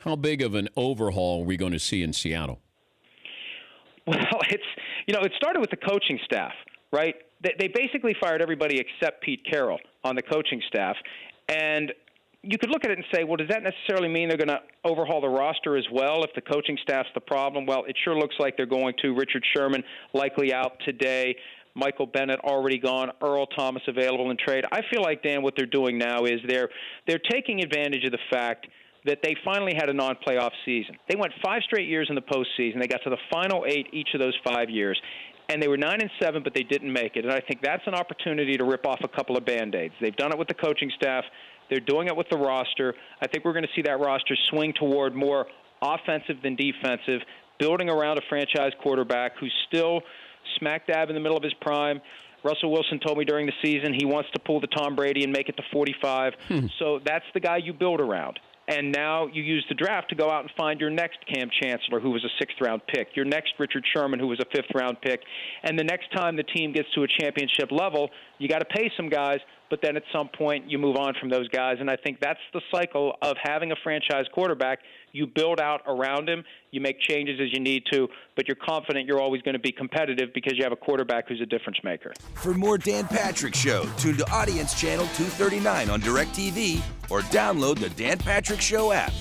How big of an overhaul are we going to see in Seattle? Well, it started with the coaching staff, right? They basically fired everybody except Pete Carroll on the coaching staff. And you could look at it and say, well, does that necessarily mean they're going to overhaul the roster as well if the coaching staff's the problem? Well, it sure looks like they're going to. Richard Sherman likely out today. Michael Bennett already gone. Earl Thomas available in trade. I feel like, Dan, what they're doing now is they're taking advantage of the fact that they finally had a non-playoff season. They went 5 straight years in the postseason. They got to the final 8 each of those 5 years. And they were 9-7, but they didn't make it. And I think that's an opportunity to rip off a couple of Band-Aids. They've done it with the coaching staff. They're doing it with the roster. I think we're going to see that roster swing toward more offensive than defensive, building around a franchise quarterback who's still smack dab in the middle of his prime. Russell Wilson told me during the season he wants to pull the Tom Brady and make it to 45. So that's the guy you build around. And now you use the draft to go out and find your next Cam Chancellor, who was a 6th-round pick, your next Richard Sherman, who was a 5th-round pick. And the next time the team gets to a championship level, you got to pay some guys, but then at some point you move on from those guys. And I think that's the cycle of having a franchise quarterback. You build out around him, you make changes as you need to, but you're confident you're always going to be competitive because you have a quarterback who's a difference maker. For more Dan Patrick Show, tune to Audience Channel 239 on DirecTV or download the Dan Patrick Show app.